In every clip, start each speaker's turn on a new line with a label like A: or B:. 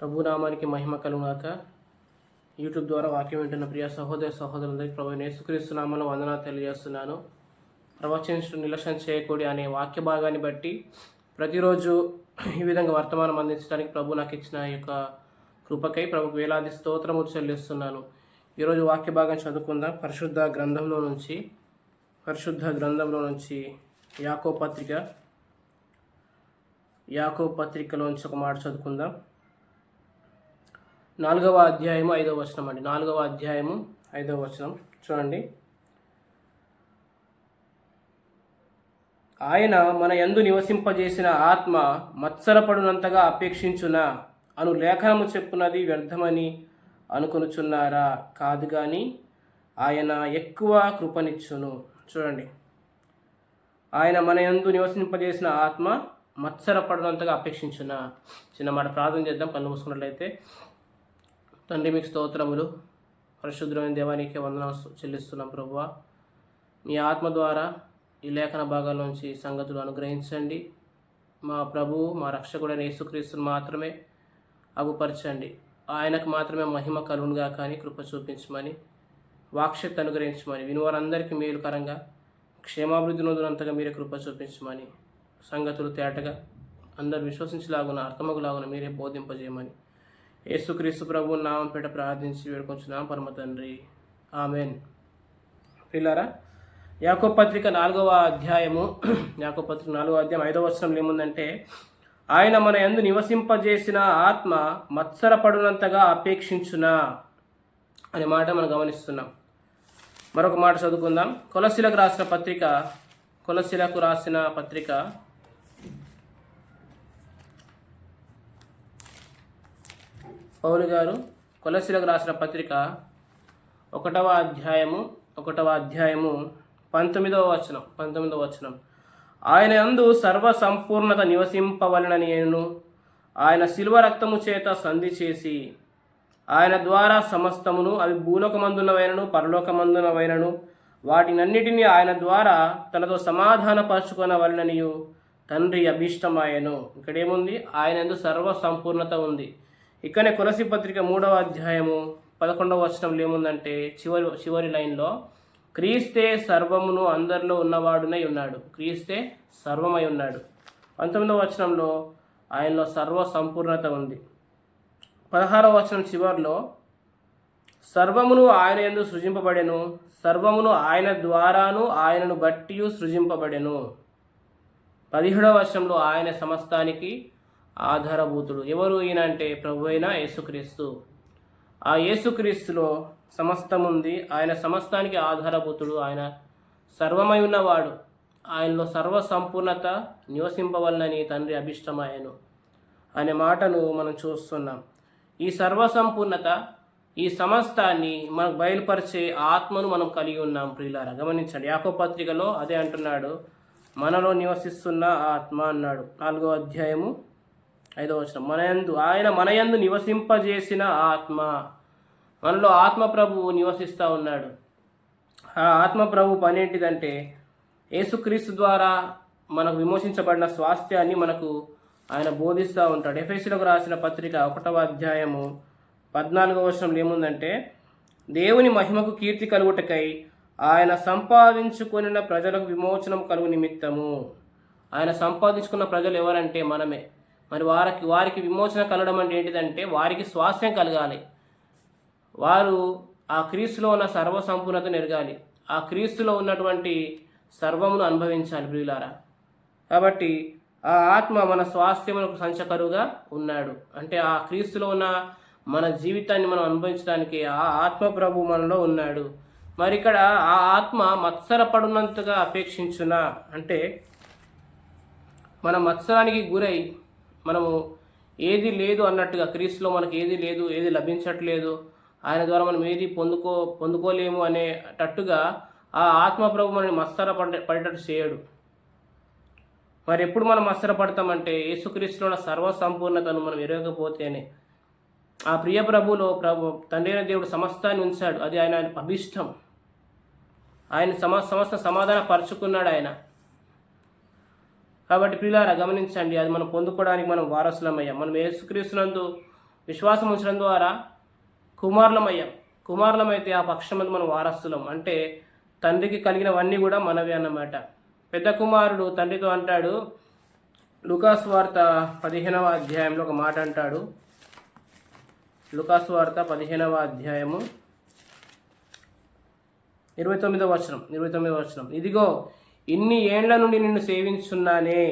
A: ప్రభునామానికి మహిమ కలుగాక. YouTube ద్వారా వాక్యం వింటున్న ప్రియ సహోదరులందరికీ ప్రభు యేసుక్రీస్తు నామములో వందనాలు తెలియజేస్తున్నాను. ప్రవచించడం నిర్లక్ష్యం చేయకూడదు అనే వాక్య భాగాన్ని బట్టి ప్రతిరోజు ఈ విధంగా వర్తమానం అందించడానికి ప్రభు నాకు ఇచ్చిన యొక్క కృపకై ప్రభుకు వేలాది స్తోత్రము చెల్లిస్తున్నాను. ఈరోజు వాక్య భాగం చదువుకుందాం. పరిశుద్ధ గ్రంథంలో నుంచి యాకోబు పత్రికలోంచి ఒక మాట చదువుకుందాం. 4వ అధ్యాయము 5వ వచనం అండి. 4వ అధ్యాయము 5వ వచనం చూడండి. ఆయన మన యందు నివసింపజేసిన ఆత్మ మత్సరపడునంతగా అపేక్షించునా అను లేఖనము చెప్పున్నది వ్యర్థమని అనుకొనుచున్నారా? కాదు కానీ ఆయన ఎక్కువ కృపనిచ్చును. చూడండి, ఆయన మన యందు నివసింపజేసిన ఆత్మ మత్సరపడినంతగా అపేక్షించునా. చిన్న మాట ప్రార్థన చేద్దాం. కళ్ళు మూసుకున్నట్లయితే. తండ్రి, మీకు స్తోత్రములు. పరిశుద్ధమైన దేవానికి వందనాలు చెల్లిస్తున్నాం ప్రభువా. మీ ఆత్మ ద్వారా ఈ లేఖన భాగాల్లోంచి సంగతులు అనుగ్రహించండి. మా ప్రభువు, మా రక్షకుడైన యేసుక్రీస్తుని మాత్రమే అగుపరచండి. ఆయనకు మాత్రమే మహిమ కలుగునుగా కానీ కృప చూపించమని, వాక్శక్తి అనుగ్రహించమని, వినివారందరికీ మేలుకరంగా క్షేమాభివృద్ధి నొందినంతగా మీరే కృప చూపించమని, సంగతులు తేటగా అందరూ విశ్వసించలాగున అర్థమగులాగున మీరే బోధింపజేయమని యేసుక్రీస్తు ప్రభు నామం పేట ప్రార్థించి వేడుకొంచున్నాం పరమ తండ్రి, ఆమెన్. పిల్లారా, యాకోబు పత్రిక 4వ అధ్యాయము 5వ వచనంలో ఏముందంటే, ఆయన మన యందు నివసింపజేసిన ఆత్మ మత్సరపడునంతగా అపేక్షించునా అనే మాట మనం గమనిస్తున్నాం. మరొక మాట చదువుకుందాం. కొలస్సీలకు రాసిన పత్రిక పౌలు గారు కొలస్సీలకు రాసిన పత్రిక 1వ అధ్యాయము 19వ వచనం. ఆయన యందు సర్వ సంపూర్ణత నివసింపవలనని నేను ఆయన శిలువ రక్తము చేత సంధి చేసి ఆయన ద్వారా సమస్తమును, అవి భూలోకమందునవైనను పరలోకమందునవైనను, వాటినన్నిటినీ ఆయన ద్వారా తనతో సమాధానపరచుకొనవలననియు తండ్రి అభీష్టమాయను. ఇక్కడేముంది? ఆయన యందు సర్వ సంపూర్ణత ఉంది. ఇక్కడనే కొలస్సీ పత్రిక 3వ అధ్యాయము 11వ వచనంలో ఏముందంటే, చివరి లైన్లో, క్రీస్తే సర్వమును అందరిలో ఉన్నవాడునై ఉన్నాడు. క్రీస్తే సర్వమై ఉన్నాడు. 19వ వచనంలో ఆయనలో సర్వ సంపూర్ణత ఉంది. 16వ వచనం చివరిలో, సర్వమును ఆయన యందు సృజింపబడెను, సర్వమును ఆయన ద్వారాను ఆయనను బట్టి సృజింపబడెను. 17వ వచనంలో ఆయన సమస్తానికి ఆధారభూతుడు. ఎవరు ఈయన అంటే ప్రభు అయిన యేసుక్రీస్తు. ఆ యేసుక్రీస్తులో సమస్తం ఉంది. ఆయన సమస్తానికి ఆధారభూతుడు. ఆయన సర్వమై ఉన్నవాడు. ఆయనలో సర్వ సంపూర్ణత నివసింపవలనని తండ్రి అభిష్టమాయను అనే మాటను మనం చూస్తున్నాం. ఈ సర్వ సంపూర్ణత, ఈ సమస్తాన్ని మనకు బయలుపరిచే ఆత్మను మనం కలిగి ఉన్నాం. ప్రియులారా, గమనించండి. యాకోబు పత్రికలో అదే అంటున్నాడు, మనలో నివసిస్తున్న ఆత్మ అన్నాడు. 4వ అధ్యాయము 5వ వచనం. మన యందు నివసింపజేసిన ఆత్మ. మనలో ఆత్మ ప్రభువు నివసిస్తూ ఉన్నాడు. ఆ ఆత్మ ప్రభు పని ఏంటిదంటే, యేసుక్రీస్తు ద్వారా మనకు విమోచించబడిన స్వాస్థ్యాన్ని మనకు ఆయన బోధిస్తూ ఉంటాడు. ఎఫెసీయులకు రాసిన పత్రిక 1వ అధ్యాయము 14వ వచనంలో ఏముందంటే, దేవుని మహిమకు కీర్తి కలుగుటకై ఆయన సంపాదించుకున్న ప్రజలకు విమోచనం కలుగు నిమిత్తము. ఆయన సంపాదించుకున్న ప్రజలు ఎవరంటే మనమే. మరి వారికి విమోచన కలగడం అంటే ఏంటిదంటే, వారికి స్వాస్థ్యం కలగాలి. వారు ఆ క్రీస్తులో ఉన్న సర్వ సంపూర్ణతను ఎరగాలి. ఆ క్రీస్తులో ఉన్నటువంటి సర్వమును అనుభవించాలి ప్రియులారా. కాబట్టి ఆ ఆత్మ మన స్వాస్థ్యములకు సంచకరుగా ఉన్నాడు. అంటే ఆ క్రీస్తులో ఉన్న మన జీవితాన్ని మనం అనుభవించడానికి ఆ ఆత్మ ప్రభు మనలో ఉన్నాడు. మరి ఇక్కడ ఆ ఆత్మ మత్సరపడునంతగా అపేక్షించునా అంటే, మన మత్సరానికి గురై మనము ఏది లేదు అన్నట్టుగా, క్రీస్తులో మనకు ఏది లేదు, ఏది లభించట్లేదు, ఆయన ద్వారా మనం ఏది పొందుకోలేము అనేటట్టుగా ఆ ఆత్మ ప్రభు మనని పడేటట్టు చేయడు. మరి ఎప్పుడు మనం మత్సరపడతామంటే, యేసుక్రీస్తులో ఉన్న సర్వ సంపూర్ణతను మనం ఎరగకపోతేనే. ఆ ప్రియ ప్రభులో తండ్రి అయిన దేవుడు సమస్తాన్ని ఉంచాడు. అది ఆయన అభిష్టం. ఆయన సమస్త సమాధాన పరుచుకున్నాడు ఆయన. కాబట్టి ప్రియులారా గమనించండి, అది మనం పొందుకోవడానికి మనం వారసులమయ్యాం. మనం యేసుక్రీస్తునందు విశ్వాసం ఉంచడం ద్వారా కుమారులమయ్యాం. కుమారులమైతే ఆ పక్షమందు మనం వారసులం. అంటే తండ్రికి కలిగినవన్నీ కూడా మనవి అన్నమాట. పెద్ద కుమారుడు తండ్రితో అంటాడు, లూకాసు వార్త 15వ అధ్యాయంలో ఒక మాట అంటాడు. లూకాసు వార్త 15వ అధ్యాయము 29వ వచనం. ఇదిగో ఇన్ని ఏండ్ల నుండి నిన్ను సేవించున్నానే,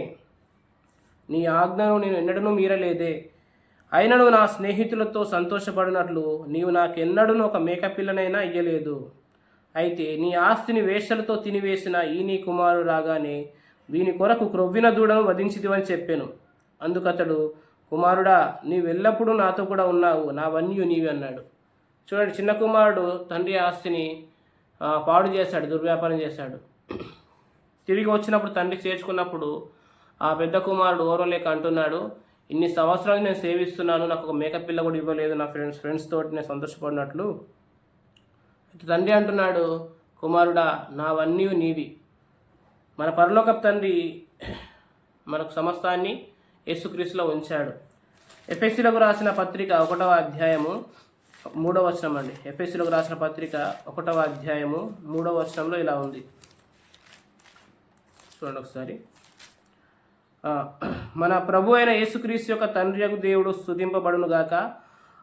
A: నీ ఆజ్ఞను నేను ఎన్నడూ మీరలేదే. అయినను నా స్నేహితులతో సంతోషపడినట్లు నీవు నాకెన్నడూ ఒక మేకపిల్లనైనా ఇయ్యలేదు. అయితే నీ ఆస్తిని వేశ్యలతో తినివేసిన ఈ నీ కుమారుడు రాగానే వీని కొరకు క్రొవ్విన దూడను వధించిదివని చెప్పాను. అందుకతడు, కుమారుడా, నీవెల్లప్పుడూ నాతో కూడా ఉన్నావు, నావన్నీ నీవి అన్నాడు. చూడండి, చిన్న కుమారుడు తండ్రి ఆస్తిని పాడు చేశాడు, దుర్వ్యాపారం చేశాడు. తిరిగి వచ్చినప్పుడు తండ్రి చేర్చుకున్నప్పుడు ఆ పెద్ద కుమారుడు ఓర్వలేక అంటున్నాడు, ఇన్ని సంవత్సరాలు నేను సేవిస్తున్నాను, నాకు ఒక మేకపిల్ల కూడా ఇవ్వలేదు, నా ఫ్రెండ్స్ తోటి నేను సంతోషపడినట్లు. తండ్రి అంటున్నాడు, కుమారుడా, నావన్నీ నీవి. మన పరలోకపు తండ్రి మనకు సమస్తాన్ని యేసుక్రీస్తులో ఉంచాడు. ఎఫెసీలకు రాసిన పత్రిక 1వ అధ్యాయము 3వ వచనం అండి. ఎఫెసీలకు రాసిన పత్రిక 1వ అధ్యాయము 3వ వచనంలో ఇలా ఉంది, చూడండి ఒకసారి. మన ప్రభు అయిన యేసుక్రీస్తు యొక్క తండ్రి యొక్క దేవుడు స్తుతింపబడును గాక.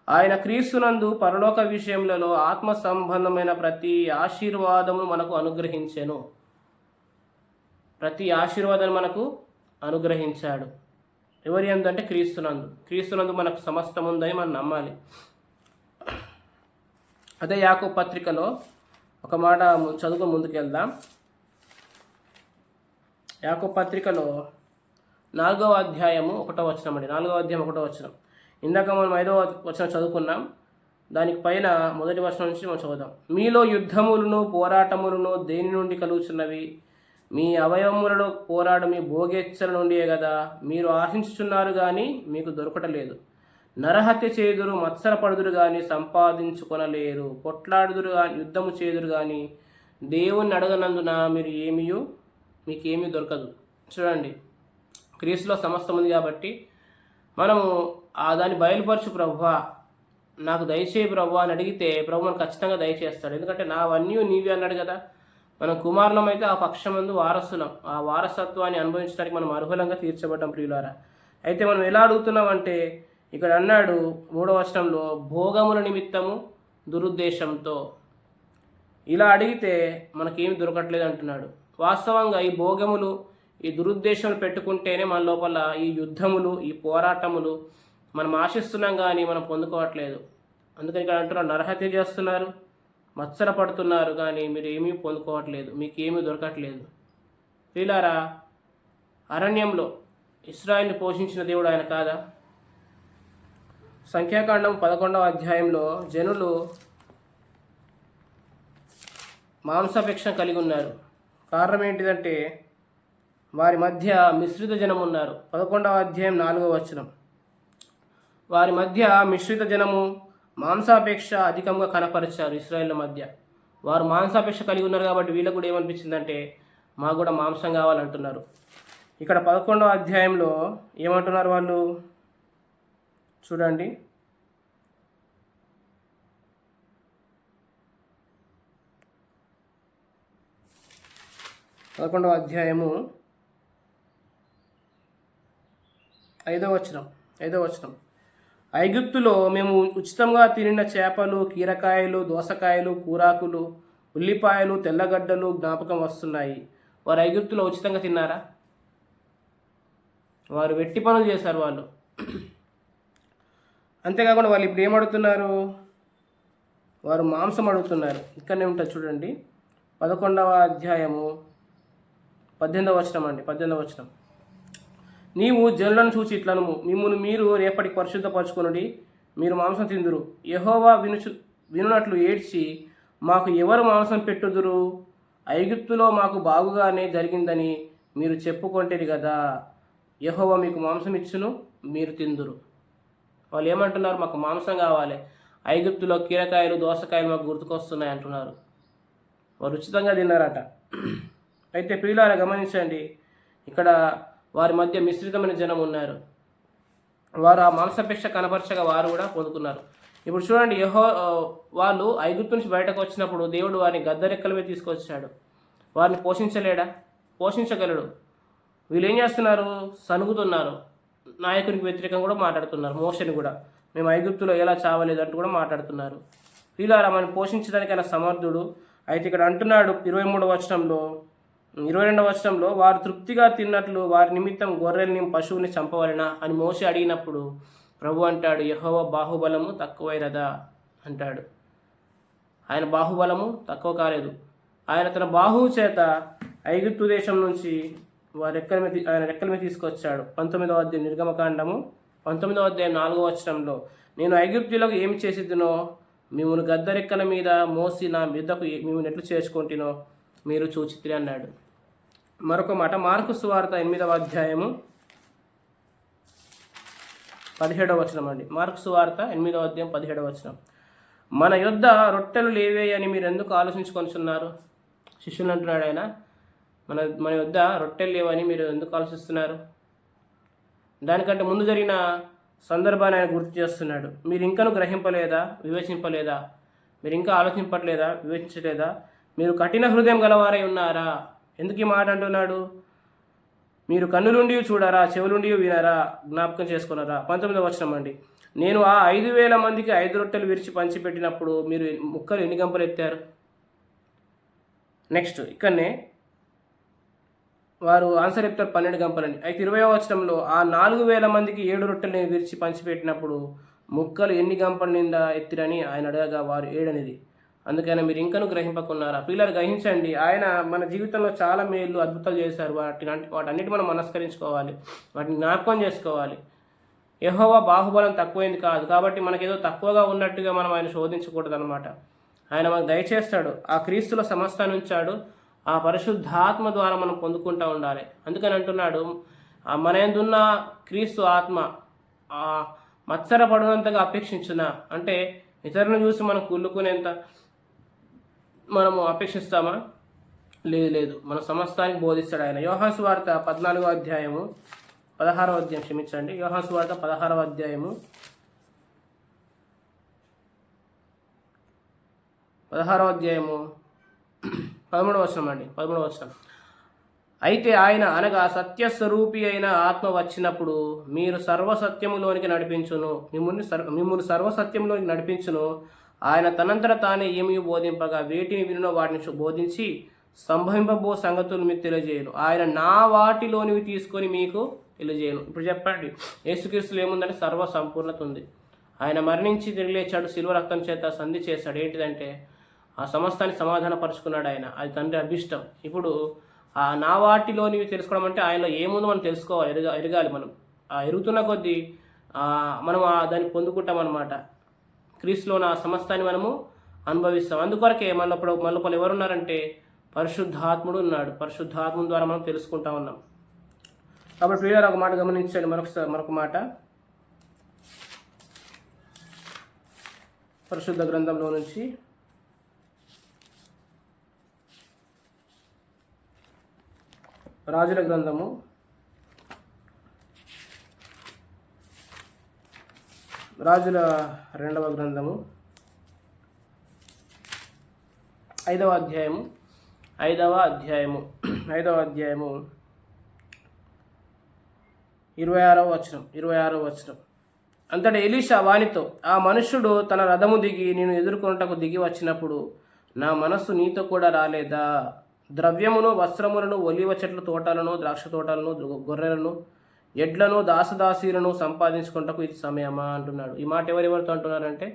A: ఆయన క్రీస్తునందు పరలోక విషయములలో ఆత్మ సంబంధమైన ప్రతి ఆశీర్వాదము మనకు అనుగ్రహించెను. ప్రతి ఆశీర్వాదాన్ని మనకు అనుగ్రహించాడు. ఎవరి యందు అంటే క్రీస్తునందు మనకు సమస్తం ఉందని మనం నమ్మాలి. అదే యాకోబు పత్రికలో ఒక మాట చదువుకు ముందుకెళ్దాం. యాకోబు పత్రికలో 4వ అధ్యాయము 1వ వచనం అండి. 4వ అధ్యాయం 1వ వచనం. ఇందాక మనం 5వ వచనం చదువుకున్నాం, దానికి పైన మొదటి వచనం నుంచి మనం చదువుదాం. మీలో యుద్ధములను పోరాటములను దేని నుండి కలుగుచున్నవి? మీ అవయవములలో పోరాడు మీ భోగేచ్ఛల నుండియే కదా. మీరు ఆశించుచున్నారు కానీ మీకు దొరకటలేదు. నరహత్య చేదురు, మత్సరపడుదురు కానీ సంపాదించుకొనలేరు. కొట్లాడుదురు కానీ యుద్ధము చేదురు కానీ దేవుణ్ణి అడగనందున మీకేమీ దొరకదు. చూడండి, క్రీస్తులో సమస్తం ఉంది కాబట్టి మనము దాన్ని బయలుపరచు ప్రభువా, నాకు దయచేయి ప్రభువా అని అడిగితే ప్రభు మనకు ఖచ్చితంగా దయచేస్తాడు. ఎందుకంటే నావన్నీ నీవే అన్నాడు కదా. మనం కుమారులం అయితే ఆ పక్షమందు వారసులం. ఆ వారసత్వాన్ని అనుభవించడానికి మనం అర్హులంగా తీర్చబడ్డాం ప్రియులారా. అయితే మనం ఎలా అడుగుతున్నామంటే ఇక్కడ అన్నాడు 3వ వచనంలో, భోగముల నిమిత్తము దురుద్దేశంతో. ఇలా అడిగితే మనకేమి దొరకట్లేదు అంటున్నాడు. వాస్తవంగా ఈ భోగములు, ఈ దురుద్దేశాలు పెట్టుకుంటేనే మన లోపల ఈ యుద్ధములు, ఈ పోరాటములు మనం ఆశిస్తున్నాం కానీ మనం పొందుకోవట్లేదు. అందుకని ఇక్కడ అంటున్నారు, నరహత్య చేస్తున్నారు, మత్సర పడుతున్నారు కానీ మీరు ఏమీ పొందుకోవట్లేదు, మీకేమీ దొరకట్లేదు. ప్రియులారా, అరణ్యంలో ఇశ్రాయేలుని పోషించిన దేవుడు ఆయన కాదా? సంఖ్యాకాండం 11వ అధ్యాయంలో జనులు మాంసాపేక్ష కలిగి ఉన్నారు. కారణం ఏంటిదంటే వారి మధ్య మిశ్రిత జనం ఉన్నారు. 11వ అధ్యాయం 4వ వచనం. వారి మధ్య మిశ్రిత జనము మాంసాపేక్ష అధికంగా కనపరిచారు. ఇశ్రాయేళ్ల మధ్య వారు మాంసాపేక్ష కలిగి ఉన్నారు కాబట్టి వీళ్ళకు కూడా ఏమనిపించిందంటే మాకు కూడా మాంసం కావాలంటున్నారు. ఇక్కడ 11వ అధ్యాయంలో ఏమంటున్నారు వాళ్ళు చూడండి. పదకొండవ అధ్యాయము 5వ వచనం. ఐగుప్తులో మేము ఉచితంగా తినిన చేపలు, కీరకాయలు, దోసకాయలు, కూరాకులు, ఉల్లిపాయలు, తెల్లగడ్డలు జ్ఞాపకం వస్తున్నాయి. వారు ఐగుప్తులో ఉచితంగా తిన్నారా? వారు వెట్టి పనులు చేశారు వాళ్ళు. అంతేకాకుండా వాళ్ళు ఇప్పుడు ఏమడుగుతున్నారు? వారు మాంసం అడుగుతున్నారు. ఇక్కడనే ఉంటుంది చూడండి, 11వ అధ్యాయము 18వ వచనం అండి. 18వ వచనం. నీవు జనులను చూచి ఇట్లను, మిమ్మును మీరు రేపటికి పరిశుద్ధపరచుకొనుడి, మీరు మాంసం తిందురు. యెహోవా వినునట్లు ఏడ్చి, మాకు ఎవరు మాంసం పెట్టుదురు? ఐగుప్తులో మాకు బాగుగానే జరిగిందని మీరు చెప్పుకొంటిరి కదా. యెహోవా మీకు మాంసం ఇచ్చును, మీరు తిందురు. వాళ్ళు ఏమంటున్నారు? మాకు మాంసం కావాలి, ఐగుప్తులో కీరకాయలు, దోసకాయలు మాకు గుర్తుకొస్తున్నాయి అంటున్నారు. వారు ఉచితంగా తిన్నారట. అయితే ప్రియులారా గమనించండి, ఇక్కడ వారి మధ్య మిశ్రితమైన జనం ఉన్నారు. వారు ఆ మాంసపేక్ష కనపరచగా వారు కూడా పొందుకున్నారు. ఇప్పుడు చూడండి, వాళ్ళు ఐగుప్తు నుంచి బయటకు వచ్చినప్పుడు దేవుడు వారిని గద్దరెక్కల మీద తీసుకొచ్చాడు. వారిని పోషించలేడా? పోషించగలడు. వీళ్ళు ఏం చేస్తున్నారు? సనుగుతున్నారు. నాయకునికి వ్యతిరేకంగా కూడా మాట్లాడుతున్నారు. మోషని కూడా మేము ఐగుప్తులో ఎలా చావలేదు అంటూ కూడా మాట్లాడుతున్నారు. వీళ్ళారా మనం పోషించడానికి ఆయన సమర్థుడు. అయితే ఇక్కడ అంటున్నాడు 23వ వచనంలో, 22వ వచనంలో, వారు తృప్తిగా తిన్నట్లు వారి నిమిత్తం గొర్రెల్ని పశువుని చంపవలెనా అని మోషే అడిగినప్పుడు ప్రభు అంటాడు, యెహోవా బాహుబలము తక్కువైనదా అంటాడు. ఆయన బాహుబలము తక్కువ కాలేదు. ఆయన తన బాహువు చేత ఐగుప్తు దేశం నుంచి ఆయన రెక్కల మీద తీసుకొచ్చాడు. 19వ అధ్యాయం నిర్గమకాండము 19వ అధ్యాయం 4వ వచనంలో, నేను ఐగుప్తులకు ఏమి చేసిద్దునో మిమ్మల్ని గద్దరెక్కల మీద మోసి నా యుద్ధకు మిమ్మల్ని ఎట్లు చేర్చుకుంటునో మీరు చూచితిరి అన్నాడు. మరొక మాట మార్కు సువార్త 8వ అధ్యాయము 17వ వచనం అండి. మార్కు సువార్త 8వ అధ్యాయం 17వ వచనం, మన యుద్ధ రొట్టెలు లేవే అని మీరు ఎందుకు ఆలోచించుకొనిచున్నారు? శిష్యులు అంటున్నాడు ఆయన, మన యుద్ధ రొట్టెలు లేవని మీరు ఎందుకు ఆలోచిస్తున్నారు? దానికంటే ముందు జరిగిన సందర్భాన్ని ఆయన గుర్తు చేస్తున్నాడు. మీరు ఇంకనూ గ్రహింపలేదా, వివేచింపలేదా? మీరు ఇంకా ఆలోచింపట్లేదా, వివేచించలేదా? మీరు కఠిన హృదయం గలవారై ఉన్నారా? ఎందుకు ఈ మాట అంటున్నాడు? మీరు కన్నులుండి చూడరా, చెవులుండి వినరా, జ్ఞాపకం చేసుకున్నారా? 19వ వచనం అండి, నేను ఆ 5,000 మందికి 5 రొట్టెలు విరిచి పంచిపెట్టినప్పుడు మీరు ముక్కలు ఎన్ని గంపలు ఎత్తారు? నెక్స్ట్ ఇక్కడనే వారు ఆన్సర్ చెప్తారు 12 గంపలని. అయితే 20వ వచనంలో, ఆ 4,000 మందికి 7 రొట్టెలు విరిచి పంచిపెట్టినప్పుడు ముక్కలు ఎన్ని గంపల నిండా ఎత్తిరని ఆయన అడగగా వారు 7 అనేది. అందుకని మీరు ఇంకనూ గ్రహింపకున్నారా? పిల్లలు గ్రహించండి, ఆయన మన జీవితంలో చాలా మేలు అద్భుతాలు చేశారు. వాటన్నిటి మనం మనస్కరించుకోవాలి, వాటిని జ్ఞాపకం చేసుకోవాలి. యెహోవా బాహుబలం తక్కువైంది కాదు, కాబట్టి మనకేదో తక్కువగా ఉన్నట్టుగా మనం ఆయన శోధించకూడదు అనమాట. ఆయన మనకు దయచేస్తాడు. ఆ క్రీస్తులో సమస్తాన్ని ఉంచాడు. ఆ పరిశుద్ధాత్మ ద్వారా మనం పొందుకుంటూ ఉండాలి. అందుకని అంటున్నాడు, మన యందున్న క్రీస్తు ఆత్మ మత్సరపడినంతగా అపేక్షించున అంటే ఇతరులను చూసి మనం కుళ్ళుకునేంత మనము అపేక్షిస్తామా? లేదు. మన సమస్తానికి బోధిస్తాడు ఆయన. యోహాను సువార్త 14వ అధ్యాయము 16వ అధ్యాయం క్షమించండి, యోహాను సువార్త 16వ అధ్యాయము 13వ వచనం అండి. 13వ వచనం, అయితే ఆయన అనగా సత్యస్వరూపి అయిన ఆత్మ వచ్చినప్పుడు మీరు సర్వసత్యములోనికి నడిపించును, మిమ్మల్ని సర్వసత్యంలోనికి నడిపించును. ఆయన తనంతట తానే ఏమీ బోధింపగా వేటిని వినునో వాటిని బోధించి సంభవింపబో సంగతులు మీకు తెలియజేయను. ఆయన నా వాటిలోనివి తీసుకొని మీకు తెలియజేయను. ఇప్పుడు చెప్పండి, యేసుక్రీస్తులో ఏముందంటే సర్వ సంపూర్ణత ఉంది. ఆయన మరణించి తిరిగి లేచాడు, శిలువ రక్తం చేత సంధి చేశాడు. ఏంటిదంటే ఆ సమస్తాన్ని సమాధానపరుచుకున్నాడు ఆయన. అది తండ్రి అభిష్టం. ఇప్పుడు ఆ నా వాటిలోనివి తెలుసుకోవడం అంటే ఆయనలో ఏముందో మనం తెలుసుకోవాలి, ఎరగాలి. మనం ఎరుగుతున్న కొద్దీ మనం దాన్ని పొందుకుంటాం అనమాట. క్రీస్తులో నా సమస్తాన్ని మనము అనుభవిస్తాం. అందుకొరకే మళ్ళీ ఎవరున్నారంటే పరిశుద్ధాత్ముడు ఉన్నాడు. పరిశుద్ధాత్ముడు ద్వారా మనం తెలుసుకుంటా ఉన్నాం. కాబట్టి ప్రియులారా, ఒక మాట గమనించండి. మరొక మాట పరిశుద్ధ గ్రంథంలో నుంచి రాజుల గ్రంథము 2వ గ్రంథము 5వ అధ్యాయము 26వ వచనం. అంతటా ఎలీషా వానితో, ఆ మనుష్యుడు తన రథము దిగి నేను ఎదుర్కొనుటకు దిగి వచ్చినప్పుడు నా మనస్సు నీతో కూడా రాలేదా? ద్రవ్యమును, వస్త్రములను, ఒలివ చెట్ల తోటలను, ద్రాక్ష తోటలను, గొర్రెలను, ఎడ్లను, దాసదాసీలను సంపాదించుకుంటకు ఇది సమయమా అంటున్నాడు. ఈ మాట ఎవరితో అంటున్నారంటే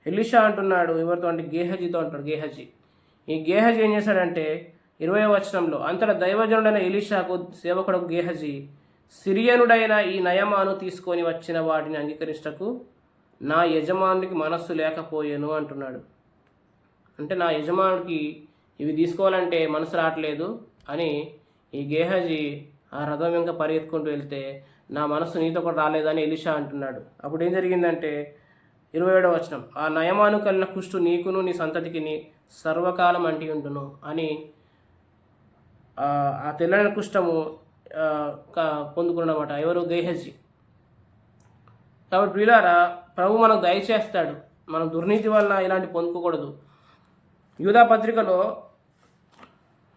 A: ఎలీషా అంటున్నాడు. ఎవరితో అంటే గేహజీతో అంటాడు. ఈ గేహజీ ఏం చేశాడంటే 20వ వచనంలో, అంతటా దైవజనుడైన ఎలీషాకు సేవకుడు గేహజీ, సిరియనుడైన ఈ నయమాను తీసుకొని వచ్చిన వాటిని అంగీకరించటకు నా యజమానుడికి మనస్సు లేకపోయాను అంటున్నాడు. అంటే నా యజమానుడికి ఇవి తీసుకోవాలంటే మనసు రావట్లేదు అని ఈ గేహజీ ఆ రథం వెంక పరిగెత్తుకుంటూ వెళ్తే నా మనస్సు నీతో కూడా రాలేదని ఎలీషా అంటున్నాడు. అప్పుడు ఏం జరిగిందంటే 27వ వచనం, ఆ నయమాను కలిగిన కుష్టు నీకును నీ సంతతికి సర్వకాలం అంటి ఉంటును అని ఆ తెల్లని కుష్టము పొందుకున్నమాట. ఎవరు? గేహజీ. కాబట్టి ప్రియులారా, ప్రభు మనకు దయచేస్తాడు. మనం దుర్నీతి వలన ఇలాంటి పొందుకోకూడదు. యూదా పత్రికలో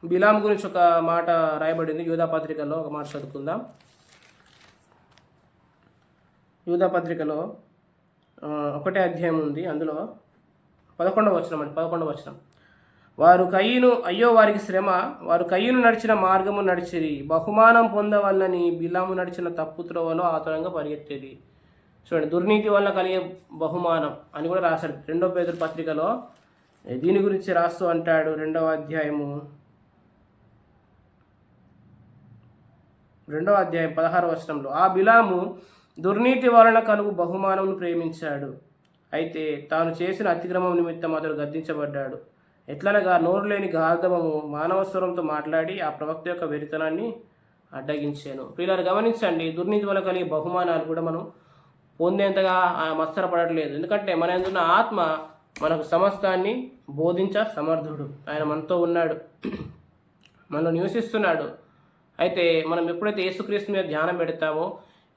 A: బిలాం గురించి ఒక మాట రాయబడింది. యూదా పత్రికలో ఒక మాట చదువుకుందాం. యూదా పత్రికలో 1వ అధ్యాయం ఉంది. అందులో 11వ వచనం. వారు కయ్యను, అయ్యో వారికి శ్రమ, వారు కయ్యను నడిచిన మార్గము నడిచిరి, బహుమానం పొందవల్లని బిలాము నడిచిన తప్పు త్రోవలో ఆతురంగా పరిగెత్తేది. చూడండి, దుర్నీతి వల్ల కలిగే బహుమానం అని కూడా రాశాడు 2వ పేతురు పత్రికలో. దీని గురించి రాస్తూ అంటాడు 2వ అధ్యాయం 16వ వచనంలో, ఆ బిలాము దుర్నీతి వలన కలుగు బహుమానమును ప్రేమించాడు, అయితే తాను చేసిన అతిక్రమం నిమిత్తం అతడు గద్దించబడ్డాడు. ఎట్లనగా నోరు లేని గార్ధవము మానవ స్వరంతో మాట్లాడి ఆ ప్రవక్త యొక్క వెరితనాన్ని అడ్డగించాను. పిల్లలు గమనించండి, దుర్నీతి వల్ల కలిగే బహుమానాలు కూడా మనం పొందేంతగా మత్సరపడట్లేదు. ఎందుకంటే మన ఎందున్న ఆత్మ మనకు సమస్తాన్ని బోధించ సమర్థుడు. ఆయన మనతో ఉన్నాడు, మనలో నివసిస్తున్నాడు. అయితే మనం ఎప్పుడైతే యేసుక్రీస్తు మీద ధ్యానం పెడతామో,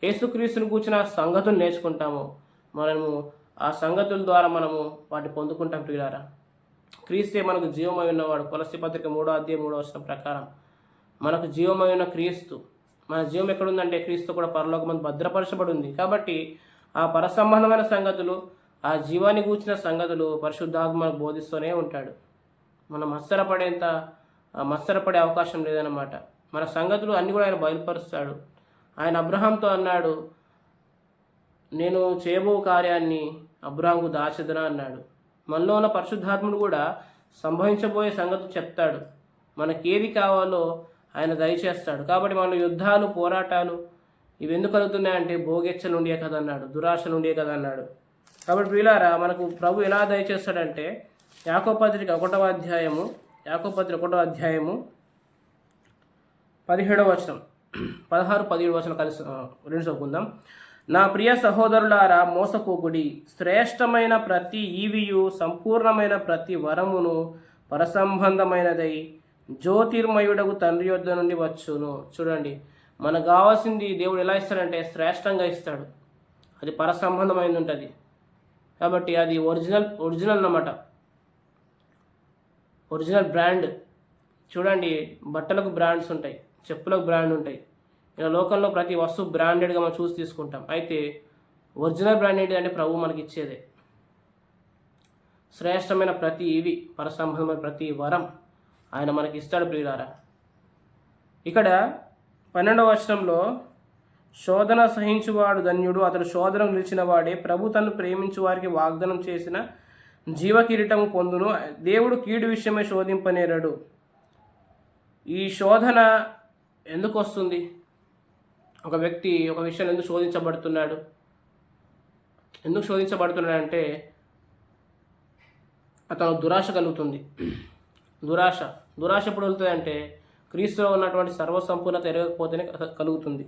A: యేసుక్రీస్తుని కూర్చున్న సంగతులు నేర్చుకుంటామో, మనము ఆ సంగతుల ద్వారా మనము వాటిని పొందుకుంటాం. ప్రియులారా, క్రీస్తే మనకు జీవమై ఉన్నవాడు. కొలస్సీ పత్రిక 3వ అధ్యాయం 3వ వచనం ప్రకారం మనకు జీవమై ఉన్న క్రీస్తు. మన జీవం ఎక్కడుందంటే క్రీస్తు కూడా పరలోకమందు భద్రపరచబడి ఉంది. కాబట్టి ఆ పరసంబంధమైన సంగతులు, ఆ జీవాన్ని కూర్చిన సంగతులు పరిశుద్ధాత్మ మనకు బోధిస్తూనే ఉంటాడు. మనం మత్సరపడే అవకాశం లేదన్నమాట. మన సంగతులు అన్నీ కూడా ఆయన బయలుపరుస్తాడు. ఆయన అబ్రహాంతో అన్నాడు, నేను చేయబో కార్యాన్ని అబ్రహాంకు దాచదనా అన్నాడు. మనలో ఉన్న పరిశుద్ధాత్ముడు కూడా సంభవించబోయే సంగతులు చెప్తాడు. మనకేది కావాలో ఆయన దయచేస్తాడు. కాబట్టి మన యుద్ధాలు, పోరాటాలు ఇవి ఎందుకు కలుగుతున్నాయంటే భోగెచ్చలు ఉండే కదా అన్నాడు, దురాశలు ఉండే కదా అన్నాడు. కాబట్టి వీళ్ళారా, మనకు ప్రభు ఎలా దయచేస్తాడంటే యాకోబు పత్రిక 1వ అధ్యాయము 17వ వచనం, 16-17 వచనం కలిసి రెండు చదువుకుందాం. నా ప్రియ సహోదరులారా, మోసపోకుడి. శ్రేష్టమైన ప్రతి ఈవియు, సంపూర్ణమైన ప్రతి వరమును పరసంబంధమైనదై జ్యోతిర్మయుడకు తండ్రి యొద్ద నుండి వచ్చును. చూడండి, మనకు కావాల్సింది దేవుడు ఎలా ఇస్తాడంటే శ్రేష్టంగా ఇస్తాడు. అది పరసంబంధమైనది ఉంటుంది. కాబట్టి అది ఒరిజినల్ అన్నమాట, ఒరిజినల్ బ్రాండ్. చూడండి, బట్టలకు బ్రాండ్స్ ఉంటాయి, చెప్పులకు బ్రాండ్ ఉంటాయి. ఇలా లోకంలో ప్రతి వస్తువు బ్రాండెడ్గా మనం చూసి తీసుకుంటాం. అయితే ఒరిజినల్ బ్రాండ్ ఏంటి అంటే ప్రభు మనకి ఇచ్చేదే. శ్రేష్టమైన ప్రతి ఇవి, పరసంబంధమైన ప్రతి వరం ఆయన మనకి ఇస్తాడు. ప్రియులారా, ఇక్కడ 12వ వచనంలో, శోధన సహించువాడు ధన్యుడు, అతడు శోధన నిలిచిన వాడే, ప్రభు తను ప్రేమించు వారికి వాగ్దానం చేసిన జీవ కిరీటము పొందును, దేవుడు కీడు విషయమై శోధింపనేరడు. ఈ శోధన ఎందుకు వస్తుంది? ఒక వ్యక్తి ఒక విషయం ఎందుకు శోధించబడుతున్నాడు అంటే అతను దురాశ కలుగుతుంది. దురాశ ఎప్పుడు వెళ్తుంది అంటే క్రీస్తులో ఉన్నటువంటి సర్వసంపూర్ణత ఎరగకపోతేనే కలుగుతుంది.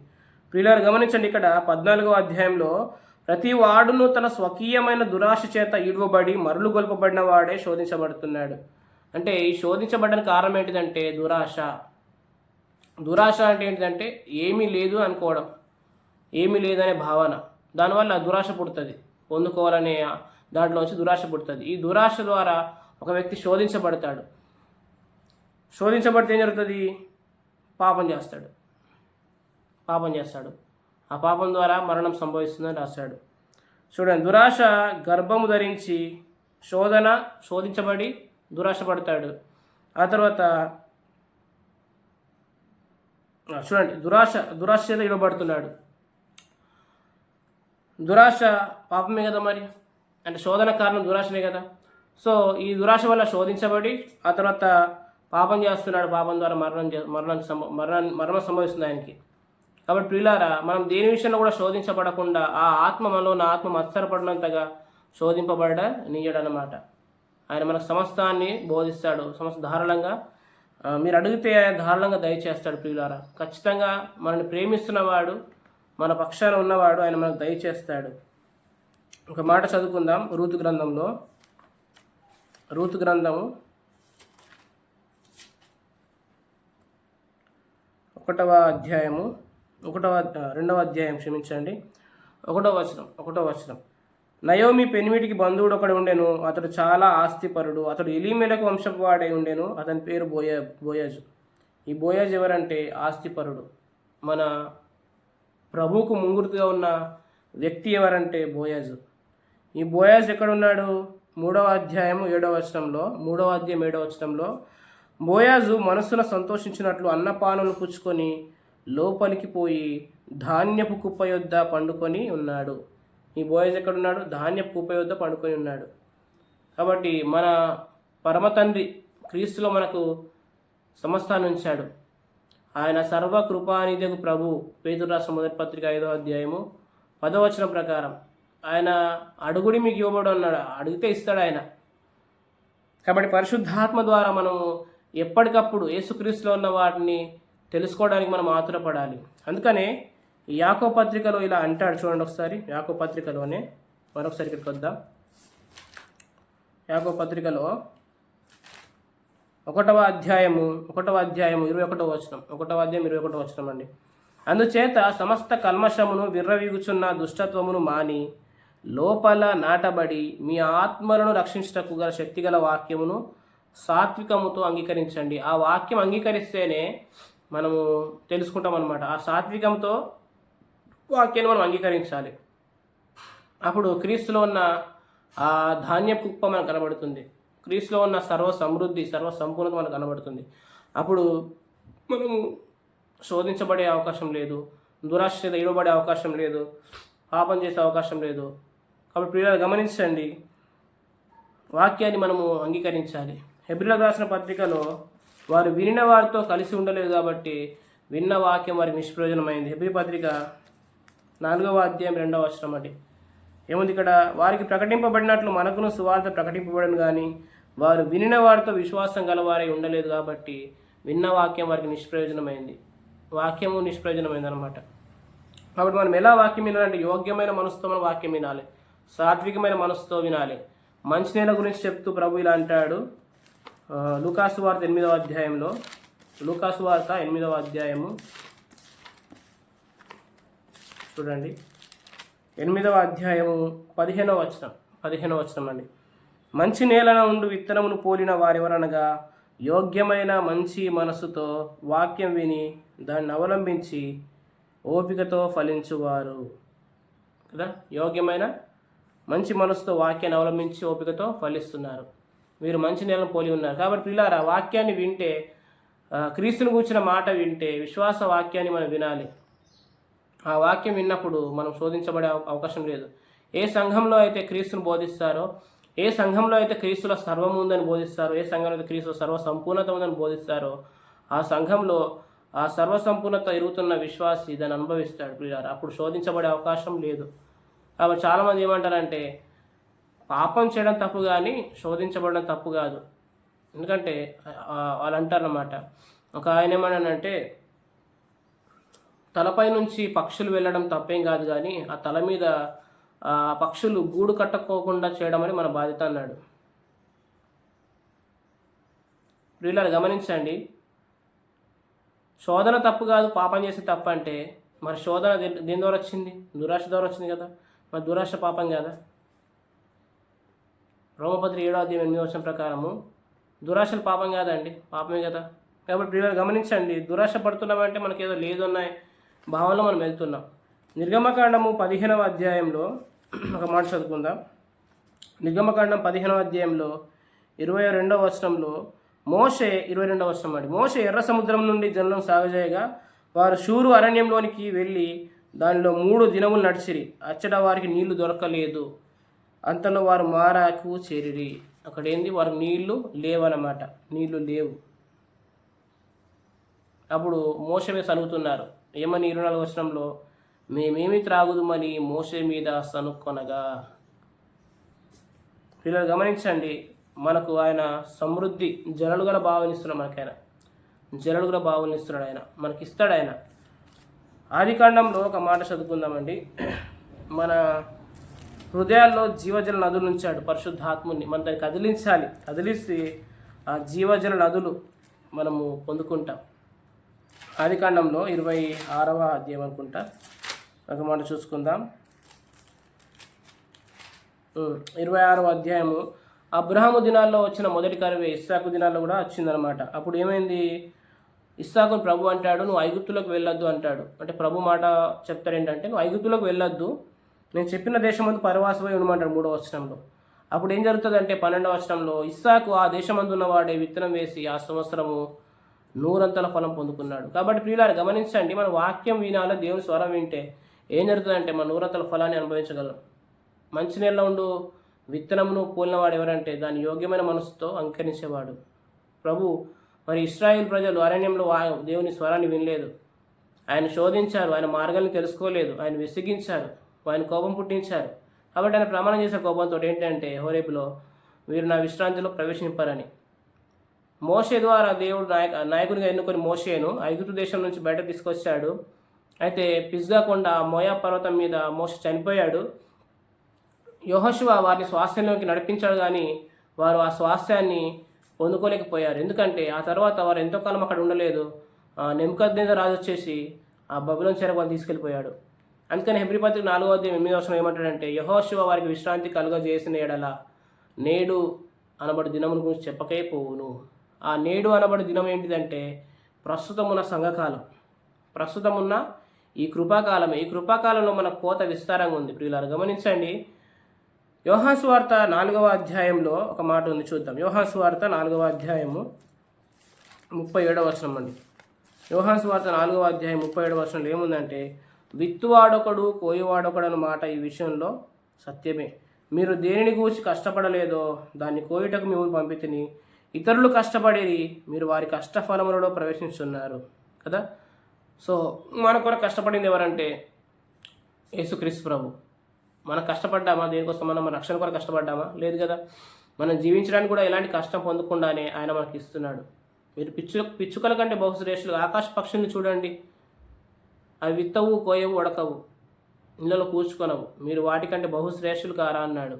A: ప్రియులారు గమనించండి, ఇక్కడ 14వ అధ్యాయంలో, ప్రతి వాడును తన స్వకీయమైన దురాశ చేత ఈడ్వబడి మరులు గొల్పబడిన వాడే శోధించబడుతున్నాడు. అంటే ఈ శోధించబడడానికి కారణం ఏంటిదంటే దురాశ అంటే ఏంటిదంటే ఏమీ లేదు అనుకోవడం, ఏమీ లేదనే భావన. దానివల్ల దురాశ పుడుతుంది, పొందుకోవాలనే దాంట్లోంచి దురాశ పుడుతుంది. ఈ దురాశ ద్వారా ఒక వ్యక్తి శోధించబడతాడు. శోధించబడితే ఏం జరుగుతుంది? పాపం చేస్తాడు. ఆ పాపం ద్వారా మరణం సంభవిస్తుందని రాశాడు. చూడండి, దురాశ గర్భము ధరించి శోధించబడి దురాశ పడతాడు. ఆ తర్వాత చూడండి, దురాశ చేత ఇవ్వబడుతున్నాడు. దురాశ పాపమే కదా మరి, అంటే శోధన కారణం దురాశనే కదా. సో ఈ దురాశ వల్ల శోధించబడి ఆ తర్వాత పాపం చేస్తున్నాడు. పాపం ద్వారా మరణం సంభవిస్తుంది ఆయనకి. కాబట్టి ప్రియులారా, మనం దేని విషయంలో కూడా శోధించబడకుండా ఆ ఆత్మ, మనలో ఉన్న ఆత్మ మత్సరపడినంతగా శోధింపబడనీయడనమాట. ఆయన మనకు సమస్తాన్ని బోధిస్తాడు, సమస్త ధారాళంగా. మీరు అడిగితే ఆయన ధారాళంగా దయచేస్తాడు. ప్రియులారా, ఖచ్చితంగా మనల్ని ప్రేమిస్తున్నవాడు, మన పక్షాన ఉన్నవాడు, ఆయన మనకు దయచేస్తాడు. ఒక మాట చదువుకుందాం. రూతు గ్రంథము 2వ అధ్యాయం, క్షమించండి. ఒకటో వచనం. నయోమి పెనిమిటికి బంధువుడు ఒకడు ఉండెను, అతడు చాలా ఆస్తిపరుడు, అతడు ఎలీమెలకు వంశపు వాడై ఉండెను, అతని పేరు బోయజు. ఈ బోయజ్ ఎవరంటే ఆస్తిపరుడు. మన ప్రభువుకు ముంగుర్తుగా ఉన్న వ్యక్తి ఎవరంటే బోయజు. ఈ బోయజ్ ఎక్కడున్నాడు? 3వ అధ్యాయం 7వ వచనంలో బోయాజు మనస్సున సంతోషించినట్లు అన్నపానములు పుచ్చుకొని లోపలికి పోయి ధాన్యపు కుప్ప యొద్ద పండుకొని ఉన్నాడు. ఈ బోయజ్ ఎక్కడున్నాడు? ధాన్యపు కుప్ప యొద్ద పండుకొని ఉన్నాడు. కాబట్టి మన పరమ తండ్రి క్రీస్తులో మనకు సమస్తాన్ని ఉంచాడు. ఆయన సర్వకృపానిధికు ప్రభు. పేతురు రాసిన మొదటి పత్రిక 5వ అధ్యాయము 10వ వచనం ప్రకారం ఆయన అడుగుడి మీకు ఇవ్వబడు అన్నాడు. అడిగితే ఇస్తాడు ఆయన. కాబట్టి పరిశుద్ధాత్మ ద్వారా మనము ఎప్పటికప్పుడు యేసుక్రీస్తులో ఉన్న వాటిని తెలుసుకోవడానికి మనం ఆతురపడాలి. అందుకనే ఈ యాకోబు పత్రికలో ఇలా అంటాడు. చూడండి ఒకసారి యాకోబు పత్రికలోనే మరొకసారి ఇక్కడికి వద్దాం. యాకోబు పత్రికలో 1వ అధ్యాయం 21వ వచనం అండి. అందుచేత సమస్త కల్మషమును విర్రవీగుచున్న దుష్టత్వమును మాని లోపల నాటబడి మీ ఆత్మలను రక్షించుటకు గల శక్తిగల వాక్యమును సాత్వికముతో అంగీకరించండి. ఆ వాక్యం అంగీకరిస్తేనే మనము తెలుసుకుంటాం అన్నమాట. ఆ సాత్వికంతో వాక్యాన్ని మనం అంగీకరించాలి. అప్పుడు క్రీస్తులో ఉన్న ఆ ధాన్య కుప్ప మనకు కనబడుతుంది. క్రీస్తులో ఉన్న సర్వ సమృద్ధి, సర్వ సంపూర్ణత మనకు కనబడుతుంది. అప్పుడు మనము శోధించబడే అవకాశం లేదు, దురాశ ఇవ్వబడే అవకాశం లేదు, పాపం చేసే అవకాశం లేదు. కాబట్టి ప్రియులారా గమనించండి, వాక్యాన్ని మనము అంగీకరించాలి. హెబ్రీయులకు రాసిన పత్రికలో వారు వినిన వారితో కలిసి ఉండలేదు కాబట్టి విన్న వాక్యం వారికి నిష్ప్రయోజనమైంది. హెబ్రీ పత్రిక 4వ అధ్యాయం 2వ వచనం అండి. ఏముంది ఇక్కడ? వారికి ప్రకటింపబడినట్లు మనకును సువార్త ప్రకటింపబడను కానీ వారు వినిన వారితో విశ్వాసం గలవారై ఉండలేదు కాబట్టి విన్న వాక్యం వారికి నిష్ప్రయోజనమైంది. వాక్యము నిష్ప్రయోజనమైంది అనమాట. కాబట్టి మనం ఎలా వాక్యం వినాలంటే యోగ్యమైన మనసుతో మనం వాక్యం వినాలి, సాత్వికమైన మనసుతో వినాలి. మంచినీళ్ళ గురించి చెప్తూ ప్రభు ఇలా అంటాడు. లూకాసు వార్త 8వ అధ్యాయంలో, లూకాసు వార్త 8వ అధ్యాయము చూడండి, 8వ అధ్యాయము 15వ వచనం అండి. మంచి నేలన ఉండు విత్తనమును పోలిన వారెవరనగా యోగ్యమైన మంచి మనసుతో వాక్యం విని దాన్ని అవలంబించి ఓపికతో ఫలించువారు కదా. యోగ్యమైన మంచి మనసుతో వాక్యాన్ని అవలంబించి ఓపికతో ఫలిస్తున్నారు. వీరు మంచి నేలను పోలి ఉన్నారు. కాబట్టి పిల్లారా, వాక్యాన్ని వింటే, క్రీస్తుని కూర్చున్న మాట వింటే, విశ్వాస వాక్యాన్ని మనం వినాలి. ఆ వాక్యం విన్నప్పుడు మనం శోధించబడే అవకాశం లేదు. ఏ సంఘంలో అయితే క్రీస్తుని బోధిస్తారో, ఏ సంఘంలో అయితే క్రీస్తులో సర్వము ఉందని బోధిస్తారో, ఏ సంఘంలో అయితే క్రీస్తులో సర్వ సంపూర్ణత ఉందని బోధిస్తారో, ఆ సంఘంలో ఆ సర్వసంపూర్ణత ఎరుగుతున్న విశ్వాసి దాన్ని అనుభవిస్తాడు ప్రియులారా. అప్పుడు శోధించబడే అవకాశం లేదు. కాబట్టి చాలామంది ఏమంటారంటే పాపం చేయడం తప్పు కానీ శోధించబడడం తప్పు కాదు. ఎందుకంటే వాళ్ళు అంటారన్నమాట. ఒక ఆయన ఏమన్నానంటే తలపై నుంచి పక్షులు వెళ్ళడం తప్పేం కాదు కానీ ఆ తల మీద పక్షులు గూడు కట్టుకోకుండా చేయడం అని మన బాధ్యత అన్నాడు. ప్రియులారా గమనించండి, శోధన తప్పు కాదు, పాపం చేసే తప్పు అంటే మరి శోధన దేని ద్వారా వచ్చింది? దురాశ ద్వారా వచ్చింది కదా. మరి దురాశ పాపం కదా. రోమపత్రి 7వ అధ్యాయం 8వ వచనం ప్రకారము దురాశలు పాపం కాదండి, పాపమే కదా. కాబట్టి ప్రియులారా గమనించండి, దురాశ పడుతున్నామంటే మనకి ఏదో లేదున్నాయి భావంలో మనం వెళ్తున్నాం. నిర్గమకాండము 15వ అధ్యాయంలో ఒక మాట చదువుకుందాం. నిర్గమకాండం 15వ అధ్యాయంలో 22వ వచనంలో మోషే 22వ వచనం అండి. మోషే ఎర్ర సముద్రం నుండి జనులను సాగజేయగా వారు షూరు అరణ్యంలోనికి వెళ్ళి దానిలో 3 దినములు నడిచిరి. అచ్చట వారికి నీళ్లు దొరకలేదు. అంతలో వారు మారాకు చేరిరి. అక్కడ ఏంది? వారికి నీళ్లు లేవన్నమాట, నీళ్లు లేవు. అప్పుడు మోషే మీద సనుగుతున్నారు. ఏమని 24వ వచనంలో మేమేమి త్రాగుదుమని మోషే మీద సనుక్కొనగా. పిల్లలు గమనించండి, మనకు ఆయన సమృద్ధి జలలుగా భావనిస్తున్నాడు. మనకైనా జలలుగా భావనిస్తున్నాడు ఆయన, మనకిస్తాడు ఆయన. ఆదికాండంలో ఒక మాట చదువుకుందామండి. మన హృదయాల్లో జీవజల నదులు ఉంచాడు పరిశుద్ధాత్ముని. మనం దాన్ని కదిలించాలి. కదిలిస్తే ఆ జీవజల నదులు మనము పొందుకుంటాం. ఆదికాండంలో 26వ అధ్యాయం అనుకుంటా ఒక మాట చూసుకుందాం. 26వ అధ్యాయము. అబ్రహాము దినాల్లో వచ్చిన మొదటి కరువే ఇస్సాకు దినాల్లో కూడా వచ్చిందనమాట. అప్పుడు ఏమైంది, ఇస్సాకును ప్రభు అంటాడు, నువ్వు ఐగుప్తులోకి వెళ్ళొద్దు అంటాడు. అంటే ప్రభు మాట చెప్తాడు ఏంటంటే, నువ్వు ఐగుప్తులోకి వెళ్ళొద్దు, నేను చెప్పిన దేశమందు పరవాసమై ఉండమంటాడు 3వ వచనంలో. అప్పుడు ఏం జరుగుతుందంటే 12వ వచనంలో, ఇస్సాకు ఆ దేశమందు ఉన్నవాడే విత్తనం వేసి ఆ సంవత్సరము 100 ఫలం పొందుకున్నాడు. కాబట్టి ప్రియులారు గమనించండి, మన వాక్యం వినాలి, దేవుని స్వరం వింటే ఏం జరుగుతుందంటే మన 100 ఫలాన్ని అనుభవించగలం. మంచి నీళ్ళలో ఉండు విత్తనమును పోలినవాడు ఎవరంటే దాని యోగ్యమైన మనసుతో అంకరించేవాడు. ప్రభు మరి ఇశ్రాయేల్ ప్రజలు అరణ్యంలో దేవుని స్వరాన్ని వినలేదు, ఆయన శోధించారు, ఆయన మార్గాన్ని తెలుసుకోలేదు, ఆయన విసిగించారు, ఆయన కోపం పుట్టించారు. కాబట్టి ఆయన ప్రమాణం చేసే కోపంతో ఏంటంటే హోరేపులో వీరు నా విశ్రాంతిలో ప్రవేశింపారని. మోషే ద్వారా దేవుడు నాయకునిగా ఎన్నుకొని మోషేను ఐగుప్తు దేశం నుంచి బయట తీసుకొచ్చాడు. అయితే పిస్గా కొండ మోయా పర్వతం మీద మోషే చనిపోయాడు. యెహోషువ వారిని స్వాస్థ్యంలోకి నడిపించాడు, కానీ వారు ఆ స్వాస్థ్యాన్ని పొందుకోలేకపోయారు. ఎందుకంటే ఆ తర్వాత వారు ఎంతో కాలం అక్కడ ఉండలేదు. నెబుకద్నెజర్ రాజు వచ్చేసి ఆ బబులోను చెరకు వాళ్ళు తీసుకెళ్ళిపోయాడు. అందుకని హెబ్రీ పత్రిక 4వ అధ్యాయం 8వ వచనం ఏమంటాడంటే, యెహోషువ వారికి విశ్రాంతి కలుగజేసిన ఎడల నేడు అనబడి దినమును గురించి చెప్పకే పోవును. ఆ నేడు అనబడి దినం ఏంటిదంటే ప్రస్తుతమున్న సంఘకాలం, ప్రస్తుతమున్న ఈ కృపాకాలమే. ఈ కృపాకాలంలో మన కోత విస్తారంగా ఉంది. ప్రియులారా గమనించండి, యోహాను సువార్త 4వ అధ్యాయంలో ఒక మాట ఉంది, చూద్దాం. యోహాను సువార్త 4వ అధ్యాయము 37వ వచనం అండి. యోహాను సువార్త 4వ అధ్యాయం 37వ వచనంలో ఏముందంటే, విత్తువాడొకడు కోయువాడొకడు అన్న మాట ఈ విషయంలో సత్యమే. మీరు దేనిని గూర్చి కష్టపడలేదో దాన్ని కోయుటకు మిమ్మల్ని పంపితిని, ఇతరులు కష్టపడేది మీరు వారి కష్టఫలములలో ప్రవేశిస్తున్నారు కదా. సో మన కొరకు కష్టపడింది ఎవరంటే యేసుక్రీస్తు ప్రభు. మనం కష్టపడ్డామా? దేనికోసం? మన రక్షణ కొరకు కష్టపడ్డామా? లేదు కదా. మనం జీవించడానికి కూడా ఎలాంటి కష్టం పొందకుండానే ఆయన మనకి ఇస్తున్నాడు. మీరు పిచ్చుకల కంటే బహుశ్రేష్ఠులు ఆకాశ పక్షుల్ని చూడండి, అవి విత్తవు, కోయవు, ఉడకవు, ఇళ్ళలో కూర్చుకొనవు, మీరు వాటికంటే బహుశ్రేష్ఠులు కారా అన్నాడు.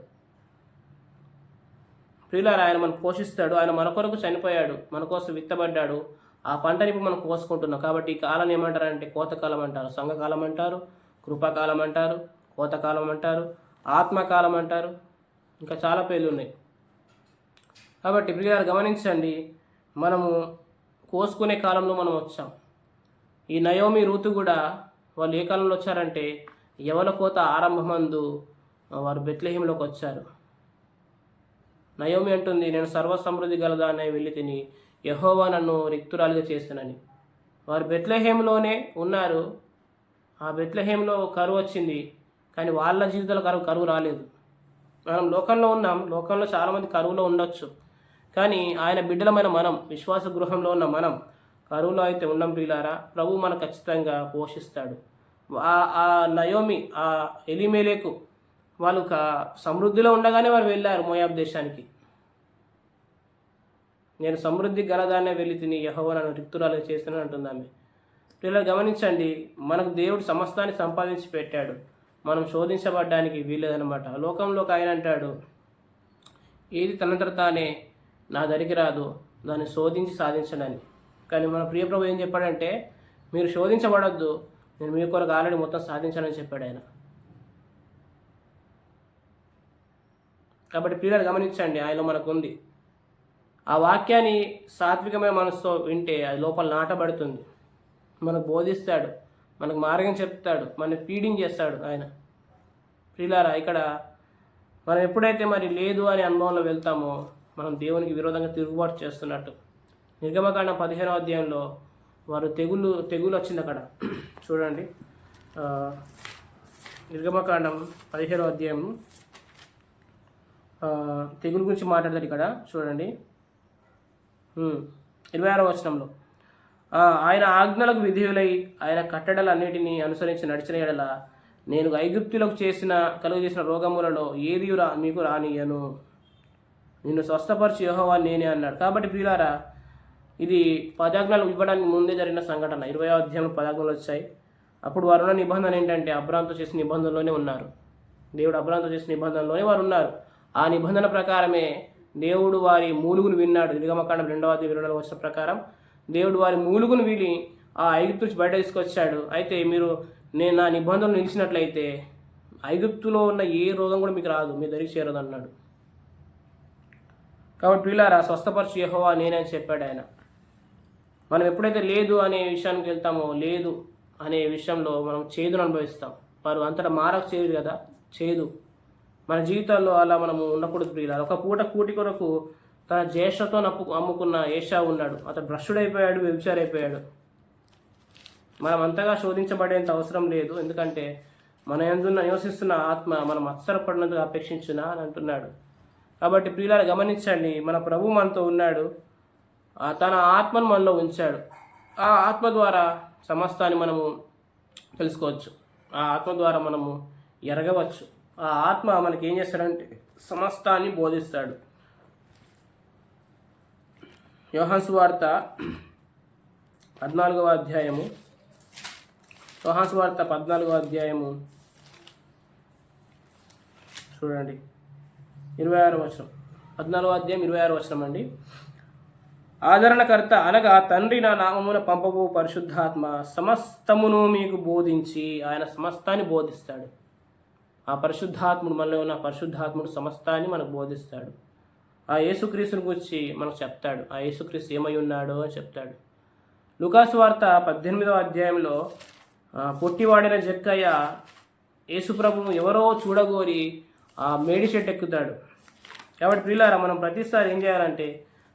A: ప్రియులారా, ఆయన మనం పోషిస్తాడు, ఆయన మన కొరకు చనిపోయాడు, మన కోసం విత్తబడ్డాడు. ఆ పంటని ఇప్పుడు మనం కోసుకుంటున్నాం. కాబట్టి ఈ కాలం ఏమంటారంటే కోతకాలం అంటారు, సంఘకాలం అంటారు, కృపాకాలం అంటారు, కోతకాలం అంటారు, ఆత్మకాలం అంటారు, ఇంకా చాలా పేర్లు ఉన్నాయి. కాబట్టి ప్రియులారా గమనించండి, మనము కోసుకునే కాలంలో మనం వచ్చాం. ఈ నయోమి రూతు కూడా వాళ్ళు ఏ కాలంలో వచ్చారంటే యవన కోత ఆరంభమందు వారు బెత్లెహేంలోకి వచ్చారు. నయోమి అంటుంది, నేను సర్వసమృద్ధి గలదాన్ని వెళ్ళి తిని యెహోవా నన్ను రిక్తురాలుగా చేస్తానని. వారు బెత్లెహేంలోనే ఉన్నారు. ఆ బెత్లెహేంలో కరువు వచ్చింది, కానీ వాళ్ళ జీవితాల కరువు రాలేదు. మనం లోకంలో ఉన్నాం, లోకంలో చాలామంది కరువులో ఉండొచ్చు, కానీ ఆయన బిడ్డలమైన మనం, విశ్వాస గృహంలో ఉన్న మనం కరువులో అయితే ఉండం. ప్రియులారా, ప్రభు మనకు ఖచ్చితంగా పోషిస్తాడు. ఆ నయోమి, ఆ ఎలీమెలెకు వాళ్ళు సమృద్ధిలో ఉండగానే వారు వెళ్ళారు మోయాబు దేశానికి. నేను సమృద్ధి గలదాన్నే వెళ్ళి తిని యెహోవా నన్ను రిక్తురాలుగా చేస్తానని అంటుంది ఆమె. పిల్లలు గమనించండి, మనకు దేవుడు సమస్తాన్ని సంపాదించి పెట్టాడు, మనం శోధించబడ్డానికి వీలేదనమాట. లోకంలోకి ఆయన అంటాడు, ఏది తనంతట తానే నా దరికి రాదు దాన్ని శోధించి సాధించడని. కానీ మన ప్రియప్రభు ఏం చెప్పాడంటే, మీరు శోధించబడద్దు, నేను మీ కొరకు ఆల్రెడీ మొత్తం సాధించానని చెప్పాడు ఆయన. కాబట్టి ప్రియులను గమనించండి, ఆయనలో మనకు ఉంది. ఆ వాక్యాన్ని సాత్వికమైన మనసుతో వింటే అది లోపల నాటబడుతుంది, మనకు బోధిస్తాడు, మనకు మార్గం చెప్తాడు, మనని ఫీడింగ్ చేస్తాడు ఆయన. ప్రియులారా, ఇక్కడ మనం ఎప్పుడైతే మరి లేదు అనే అనుభవంలో వెళ్తామో మనం దేవునికి విరోధంగా తిరుగుబాటు చేస్తున్నట్టు. నిర్గమకాండం 15వ అధ్యాయంలో వారు తెగులు వచ్చింది అక్కడ. చూడండి, నిర్గమకాండం 15వ అధ్యాయం తెగులు గురించి మాట్లాడతాడు ఇక్కడ. చూడండి 26వ వచనంలో, ఆయన ఆజ్ఞలకు విధేయులై ఆయన కట్టడలన్నిటినీ అనుసరించి నడిచిన ఎడల నేను ఐగుప్తులకు కలుగజేసిన రోగములలో ఏది మీకు రానియను, నిన్ను స్వస్థపరిచి యెహోవా నేనే అన్నాడు. కాబట్టి ప్రియులారా, ఇది 10 ఆజ్ఞలు ఇవ్వడానికి ముందే జరిగిన సంఘటన. 20వ అధ్యాయంలో 10 ఆజ్ఞలు వచ్చాయి. అప్పుడు వారు ఉన్న నిబంధన ఏంటంటే అబ్రాహాముతో చేసిన నిబంధనలోనే ఉన్నారు. దేవుడు అబ్రాహాముతో చేసిన నిబంధనలోనే వారు ఉన్నారు. ఆ నిబంధన ప్రకారమే దేవుడు వారి మూలుగును విన్నాడు. నిర్గమకాండం 2వ అధ్యాయం 24వ వచనం ప్రకారం దేవుడు వారి మూలుగును విని ఆ ఐగుప్తు నుంచి బయట తీసుకొచ్చాడు. అయితే మీరు నేను నా నిబంధనలు నిలిచినట్లయితే ఐగుప్తులో ఉన్న ఏ రోగం కూడా మీకు రాదు, మీ దగ్గరికి చేరదు అన్నాడు. కాబట్టి వీళ్ళారా స్వస్థపరచు యెహోవా నేనే అని చెప్పాడు ఆయన. మనం ఎప్పుడైతే లేదు అనే విషయానికి వెళ్తామో, లేదు అనే విషయంలో మనం చేదును అనుభవిస్తాం. వారు అంతటా మారకు చేయదు కదా, చేదు మన జీవితాల్లో అలా మనము ఉన్నప్పుడు ప్రియులారా. ఒక పూట కూటి కొరకు తన జ్యేష్ఠతో అమ్ముకున్న ఏషావు ఉన్నాడు. అతడు భ్రష్టుడైపోయాడు, వ్యభిచారైపోయాడు. మనం అంతగా శోధించబడేంత అవసరం లేదు, ఎందుకంటే మన యందున్న నివసిస్తున్న ఆత్మ మనం అత్సరపడినందుకు అపేక్షించునా అని అంటున్నాడు. కాబట్టి ప్రియులారా గమనించండి, మన ప్రభు మనతో ఉన్నాడు, తన ఆత్మను మనలో ఉంచాడు. ఆ ఆత్మ ద్వారా సమస్తాన్ని మనము తెలుసుకోవచ్చు, ఆ ఆత్మ ద్వారా మనము ఎరగవచ్చు. ఆ ఆత్మ మనకి ఏం చేస్తాడంటే సమస్తాన్ని బోధిస్తాడు. యోహాను సువార్త 14వ అధ్యాయము, యోహాను సువార్త 14వ అధ్యాయము చూడండి, 26వ వచనం. 14వ అధ్యాయం 26వ వచనం అండి. ఆదరణకర్త అనగా తండ్రి నా నామమున పంపబో పరిశుద్ధాత్మ సమస్తమును మీకు బోధించి, ఆయన సమస్తాన్ని బోధిస్తాడు. ఆ పరిశుద్ధాత్ముడు, మనలో ఉన్న పరిశుద్ధాత్ముడు సమస్తాన్ని మనకు బోధిస్తాడు. ఆ యేసుక్రీస్తుని గురించి మనకు చెప్తాడు, ఆ యేసుక్రీస్తు ఏమై ఉన్నాడో అని చెప్తాడు. లూకాసు వార్త 18వ అధ్యాయంలో పొట్టివాడిన జక్కయ్య యేసుప్రభువు ఎవరో చూడగోరి ఆ మేడి చెట్టు ఎక్కుతాడు. కాబట్టి ప్రియులారా మనం ప్రతిసారి ఏం చేయాలంటే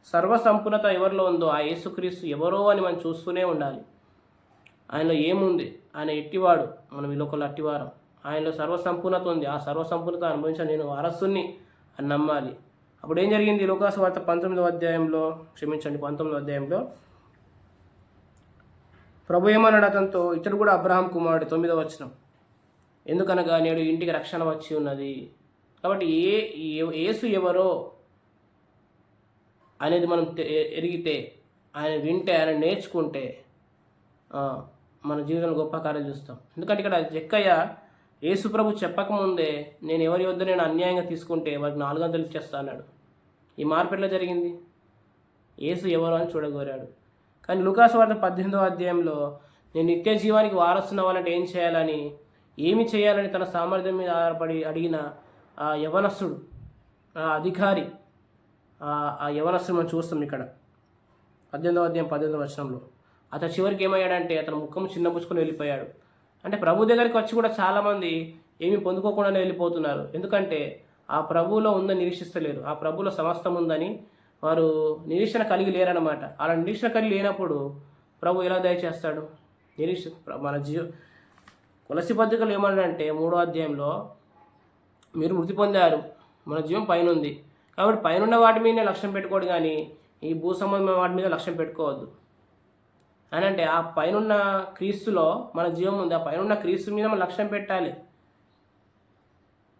A: సర్వసంపూర్ణత ఎవరిలో ఉందో ఆ యేసుక్రీస్తు ఎవరో అని మనం చూస్తూనే ఉండాలి. ఆయనలో ఏముంది, ఆయన ఎట్టివాడు, మనం ఈ లోకంలో అట్టివారం. ఆయనలో సర్వసంపూర్ణత ఉంది, ఆ సర్వసంపూర్ణత అనుభవించిన నేను వారసుని అని నమ్మాలి. అప్పుడు ఏం జరిగింది? లూకాసు వార్త 19వ అధ్యాయంలో 19వ అధ్యాయంలో ప్రభు ఏమన్నాడు అతనితో, ఇతడు కూడా అబ్రహాం కుమారుడు. 9వ వచనం, ఎందుకనగా నేడు ఇంటికి రక్షణ వచ్చి ఉన్నది. కాబట్టి యేసు ఎవరో అనేది మనం ఎరిగితే, ఆయన వింటే, ఆయన నేర్చుకుంటే మన జీవితంలో గొప్ప కార్యాలు చూస్తాం. ఎందుకంటే ఇక్కడ జక్కయ్య యేసు ప్రభు చెప్పకముందే నేను ఎవరి వద్ద నేను అన్యాయంగా తీసుకుంటే వారికి 400 ఇచ్చేస్తా అన్నాడు. ఈ మార్పు ఎట్లా జరిగింది? యేసు ఎవరు అని చూడగోరాడు. కానీ లూకాసు వార్త 18వ అధ్యాయంలో నేను నిత్య జీవానికి వారసున్న వాళ్ళంటే ఏం చేయాలని, ఏమి చేయాలని తన సామర్థ్యం మీద ఆధారపడి అడిగిన ఆ యవనస్తుడు, ఆ అధికారి, ఆ యవనస్తుడు మనం చూస్తాం ఇక్కడ 18వ అధ్యాయం 18వ వచనంలో. అతను చివరికి ఏమయ్యాడంటే అతను ముఖం చిన్నపుచ్చుకొని వెళ్ళిపోయాడు. అంటే ప్రభు దగ్గరికి వచ్చి కూడా చాలామంది ఏమీ పొందుకోకుండానే వెళ్ళిపోతున్నారు. ఎందుకంటే ఆ ప్రభువులో ఉందని నిరీక్షిస్తలేరు, ఆ ప్రభువులో సమస్తం ఉందని వారు నిరీక్షణ కలిగి లేరన్నమాట. అలా నిరీక్షణ కలిగి లేనప్పుడు ప్రభు ఎలా దయచేస్తాడు? మన కొలసి పత్రికలు ఏమన్నాడంటే 3వ అధ్యాయంలో, మీరు మృతి పొందారు, మన జీవం పైన ఉంది, కాబట్టి పైన వాటి మీదనే లక్ష్యం పెట్టుకోడు, కానీ ఈ భూ సంబంధమైన వాటి మీద లక్ష్యం పెట్టుకోవద్దు అని. అంటే ఆ పైన క్రీస్తులో మన జీవం ఉంది, ఆ పైన క్రీస్తు మీద మనం లక్ష్యం పెట్టాలి.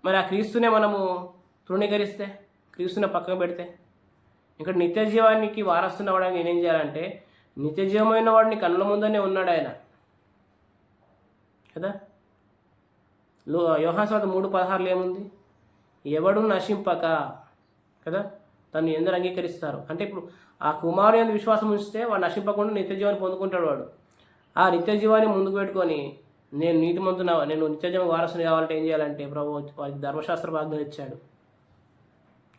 A: మరి ఆ క్రీస్తునే మనము తృణీకరిస్తే, క్రీస్తునే పక్కన పెడితే, ఇక్కడ నిత్య జీవానికి వారస్తున్న వాడిని నేనేం చేయాలంటే, నిత్య జీవమైన వాడిని కళ్ళ ముందనే ఉన్నాడు ఆయన కదా. యోహాను సువార్త 3:16 ఏముంది? ఎవడు నశింపక కదా తను ఎందరు అంగీకరిస్తారు. అంటే ఇప్పుడు ఆ కుమారుని యందు విశ్వాసం ఉంచితే వాడు నశింపకుండా నిత్య జీవాన్ని పొందుకుంటాడు. వాడు ఆ నిత్య జీవాన్ని ముందుకు పెట్టుకొని నేను నీతిమంతున, నేను నిత్య జీవం వారసుని కావాలంటే ఏం చేయాలంటే ప్రభు వారికి ధర్మశాస్త్ర ఆజ్ఞలు ఇచ్చాడు.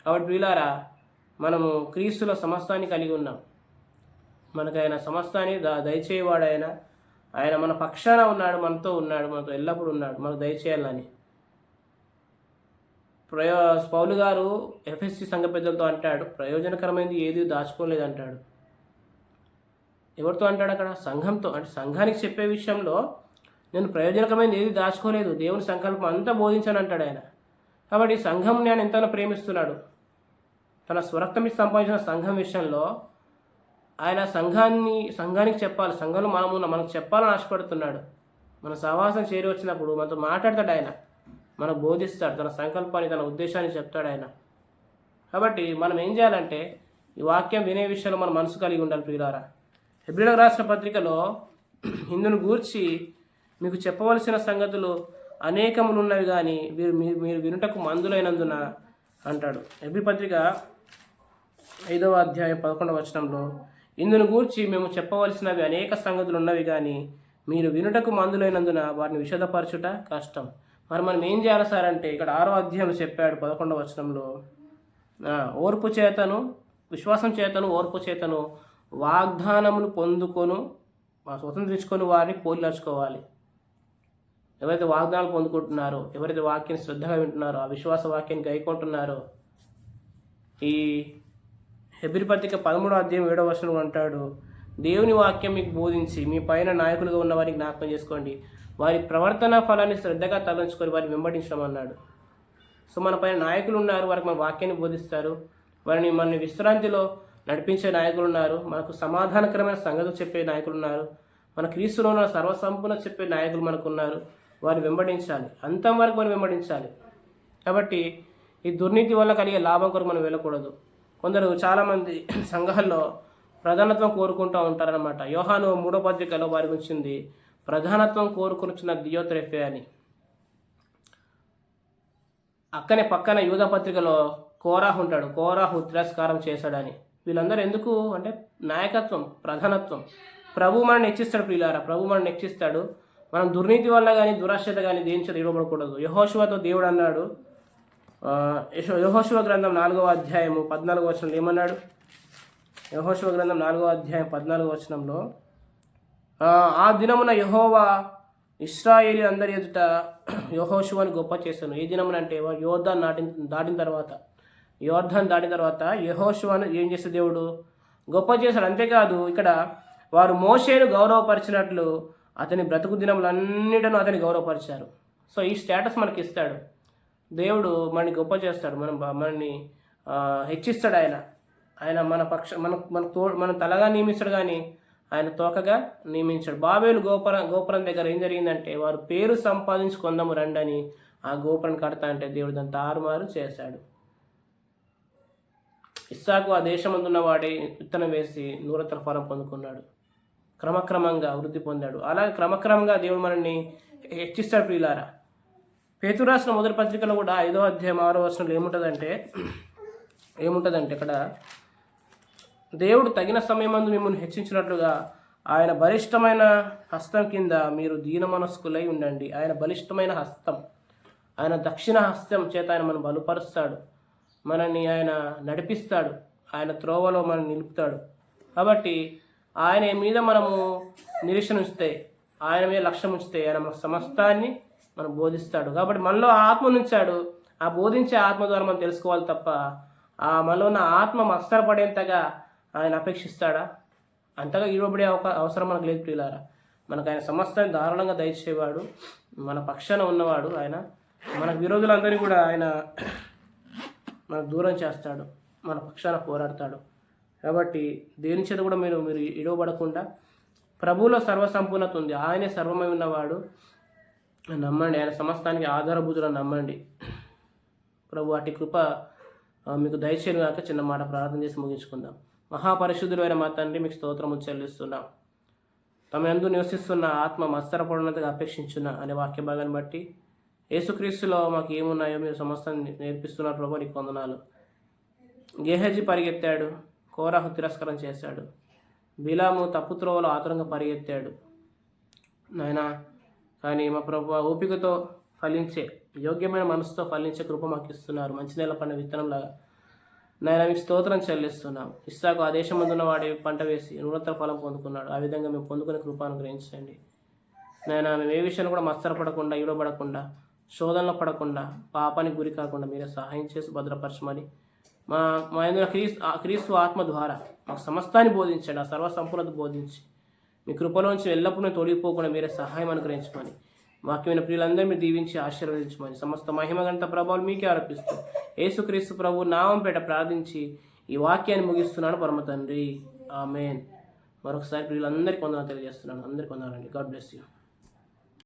A: కాబట్టి వీళ్ళారా మనము క్రీస్తులో సమస్తాన్ని కలిగి ఉన్నాం. మనకు ఆయన సమస్తాన్ని దయచేయవాడు ఆయన మన పక్షాన ఉన్నాడు, మనతో ఉన్నాడు, మనతో ఎల్లప్పుడూ ఉన్నాడు, మనకు దయచేయాలని. పౌలు గారు ఎఫెసీ సంఘ పెద్దలతో అంటాడు, ప్రయోజనకరమైనది ఏది దాచుకోలేదు అంటాడు. ఎవరితో అంటాడు అక్కడ? సంఘంతో. అంటే సంఘానికి చెప్పే విషయంలో నేను ప్రయోజనకరమైనది ఏది దాచుకోలేదు, దేవుని సంకల్పం అంతా బోధించాను అంటాడు ఆయన. కాబట్టి సంఘంని ఆయన ఎంతైనా ప్రేమిస్తున్నాడు. తన స్వరక్తమి సంపాదించిన సంఘం విషయంలో ఆయన సంఘానికి చెప్పాలి, సంఘంలో మనకు చెప్పాలని ఆశపడుతున్నాడు. మన సహవాసం చేరి వచ్చినప్పుడు మనతో మాట్లాడతాడు ఆయన, మనకు బోధిస్తాడు, తన సంకల్పాన్ని, తన ఉద్దేశాన్ని చెప్తాడు ఆయన. కాబట్టి మనం ఏం చేయాలంటే ఈ వాక్యం వినే విషయంలో మన మనసు కలిగి ఉండాలి. ప్రియులారా, హెబ్రీయులకు రాసిన పత్రికలో ఇందును గూర్చి మీకు చెప్పవలసిన సంగతులు అనేకములు ఉన్నవి, కానీ మీరు వినుటకు మందులైనందున అంటాడు. హెబ్రీ పత్రిక 5వ అధ్యాయం 11వ వచనంలో, ఇందును గూర్చి మేము చెప్పవలసినవి అనేక సంగతులు ఉన్నవి, కానీ మీరు వినుటకు మందులైనందున వారిని విషదపరచుట కష్టం. మరి మనం ఏం చేయాలి సార్ అంటే ఇక్కడ 6వ అధ్యాయంలో చెప్పాడు 11వ వచనంలో, ఓర్పు చేతను, విశ్వాసం చేతను, ఓర్పు చేతను వాగ్దానమును పొందుకొను, స్వతంత్రించుకొని వారిని పోలి నడుచుకోవాలి. ఎవరైతే వాగ్దానాలు పొందుకుంటున్నారో, ఎవరైతే వాక్యాన్ని శ్రద్ధగా వింటున్నారో, ఆ విశ్వాస వాక్యాన్ని గైకొంటున్నారో, ఈ హెబ్రీ పత్రిక 13వ అధ్యాయం 7వ వచనం అంటాడు, దేవుని వాక్యం మీకు బోధించి మీ పైన నాయకులుగా ఉన్న వారికి జ్ఞాపకం చేసుకోండి, వారి ప్రవర్తన ఫలాన్ని శ్రద్ధగా తలంచుకొని వారిని వెంబడించడం అన్నాడు. సో మన పైన నాయకులు ఉన్నారు, వారికి మన వాక్యాన్ని బోధిస్తారు, మన విశ్రాంతిలో నడిపించే నాయకులు ఉన్నారు, మనకు సమాధానకరమైన సంగతులు చెప్పే నాయకులు ఉన్నారు, మన క్రీస్తులో ఉన్న సర్వసంపూర్ణ చెప్పే నాయకులు మనకు ఉన్నారు. వారిని వెంబడించాలి, అంతం వరకు మనం వెంబడించాలి. కాబట్టి ఈ దుర్నీతి వల్ల కలిగే లాభం కొరకు మనం వెళ్ళకూడదు. కొందరు చాలామంది సంఘాల్లో ప్రధానత్వం కోరుకుంటూ ఉంటారనమాట. యోహాను 3వ పత్రికలో వారి గురించింది, ప్రధానత్వం కోరుకునిచ్చిన దియోత్రెఫే అని. అక్కనే పక్కన యూదా పత్రికలో కోరాహు ఉంటాడు, కోరాహు తిరస్కారం చేశాడని. వీళ్ళందరూ ఎందుకు అంటే నాయకత్వం, ప్రధానత్వం. ప్రభు మనల్ని హెచ్చిస్తాడు ప్రియులారా, ప్రభు మనల్ని హెచ్చిస్తాడు. మనం దుర్నీతి వల్ల కానీ దురాశ్రత కానీ దేని చేత ఇవ్వబడకూడదు. యెహోషువతో దేవుడు అన్నాడు, యెహోషువ గ్రంథం 4వ అధ్యాయము 14వ వచనంలో ఏమన్నాడు? యెహోషువ గ్రంథం 4వ అధ్యాయం 14వ వచనంలో, ఆ దినమున యెహోవా ఇశ్రాయేలీ అందరి ఎదుట యెహోషువను గొప్ప చేశాను. ఏ దినమున అంటే యోర్దాన్ దాటిన తర్వాత యెహోషువను ఏం చేసే దేవుడు గొప్ప చేశాడు. అంతేకాదు ఇక్కడ వారు మోషేను గౌరవపరిచినట్లు అతని బ్రతుకు దినములన్నిటను అతని గౌరవపరిచారు. సో ఈ స్టేటస్ మనకి ఇస్తాడు దేవుడు, మనని గొప్ప చేస్తాడు, మనని హెచ్చిస్తాడు. ఆయన మన తలగా నియమిస్తాడు కానీ ఆయన తోకగా నియమించాడు. బాబేలు గోపురం దగ్గర ఏం జరిగిందంటే వారు పేరు సంపాదించుకుందాము రండని ఆ గోపురం కడతా అంటే దేవుడు దాన్ని తారుమారు చేశాడు. ఇస్సాకు ఆ దేశమందున్న వాడే విత్తనం వేసి 100 ఫలం పొందుకున్నాడు, క్రమక్రమంగా వృద్ధి పొందాడు. అలాగే క్రమక్రమంగా దేవుడు మనల్ని హెచ్చిస్తాడు ప్రియులారా. పేతురు రాసిన మొదటి పత్రికలో కూడా 5వ అధ్యాయం 6వ వచనంలో ఏముంటుందంటే ఇక్కడ దేవుడు తగిన సమయమందు మిమ్మల్ని హెచ్చించినట్లుగా ఆయన బలిష్టమైన హస్తం కింద మీరు దీన మనస్కులై ఉండండి. ఆయన బలిష్టమైన హస్తం, ఆయన దక్షిణ హస్తం చేత ఆయన మనం బలపరుస్తాడు, మనల్ని ఆయన నడిపిస్తాడు, ఆయన త్రోవలో మనం నిలుపుతాడు. కాబట్టి ఆయన మీద మనము నిరీక్షణ ఉంచితే, ఆయన మీద లక్ష్యం ఉంచితే ఆయన మన సమస్తాన్ని మనం బోధిస్తాడు. కాబట్టి మనలో ఆత్మ ఉంచాడు, ఆ బోధించే ఆత్మ ద్వారా మనం తెలుసుకోవాలి తప్ప ఆ మనలో ఉన్న ఆత్మ మత్సరపడేంతగా ఆయన అపేక్షిస్తాడా? అంతగా ఇవ్వబడే అవసరం మనకు లేదు ప్రియులారా. మనకు ఆయన సమస్తాన్ని దారుణంగా దయచేవాడు, మన పక్షాన ఉన్నవాడు. ఆయన మన విరోధులందరినీ కూడా ఆయన మనకు దూరం చేస్తాడు, మన పక్షాన పోరాడతాడు. కాబట్టి దేని చేత కూడా మీరు ఇడవబడకుండా ప్రభువులో సర్వసంపూర్ణత ఉంది, ఆయనే సర్వమై ఉన్నవాడు. నమ్మండి, ఆయన సమస్తానికి ఆధారభూతులను నమ్మండి. ప్రభు అటు కృప మీకు దయచేయను కాక చిన్న మాట ప్రార్థన చేసి ముగించుకుందాం. మహాపరిశుద్ధుడు అయిన మా తండ్రి, మీకు స్తోత్రము చెల్లిస్తున్నాం. తమ యందు నివసిస్తున్న ఆత్మ మత్సరపడినంతగా అపేక్షించున్న అనే వాక్య భాగాన్ని బట్టి యేసుక్రీస్తులో మాకు ఏమున్నాయో మీరు సమస్తాన్ని నేర్పిస్తున్నారు ప్రభు, నీకు వందనాలు. గేహజీ పరిగెత్తాడు, కోరాహు తిరస్కారం చేశాడు, బిలాము తప్పుత్రోవలో ఆతురంగా పరిగెత్తాడు నాయనా. కానీ మా ప్రభు ఓపికతో ఫలించే, యోగ్యమైన మనసుతో ఫలించే కృప మాకు ఇస్తున్నారు, మంచి నెల పడిన విత్తనంలాగా. నాయన మీకు స్తోత్రం చెల్లిస్తున్నాం. ఇస్సాకు ఆ దేశమందున్న వాడి పంట వేసి 100 ఫలం పొందుకున్నాడు. ఆ విధంగా మేము పొందుకునే కృప అనుగ్రహించండి నాయన. మేము ఏ విషయాన్ని కూడా మత్సరపడకుండా, ఇవ్వబడకుండా, శోధనలో పడకుండా, పాపానికి గురి కాకుండా మీరే సహాయం చేసి భద్రపరచమని మా ఎందులో క్రీస్తు ఆత్మ ద్వారా మాకు సమస్తాన్ని బోధించండి, ఆ సర్వసంపూర్ణత బోధించి మీ కృపలోంచి ఎల్లప్పుడూ తొలగిపోకుండా మీరే సహాయం అనుగ్రహించమని, వాక్యమైన ప్రియులందరూ మీరు దీవించి ఆశీర్వదించమని, సమస్త మహిమ గణిత ప్రభావాలు మీకే ఆరోపిస్తూ యేసుక్రీస్తు ప్రభు నామంపేట ప్రార్థించి ఈ వాక్యాన్ని ముగిస్తున్నాను పరమ తండ్రి, ఆమేన్. మరొకసారి ప్రియులందరికీ వందనాలు తెలియజేస్తున్నాను. అందరికీ వందనాలండి. God bless you.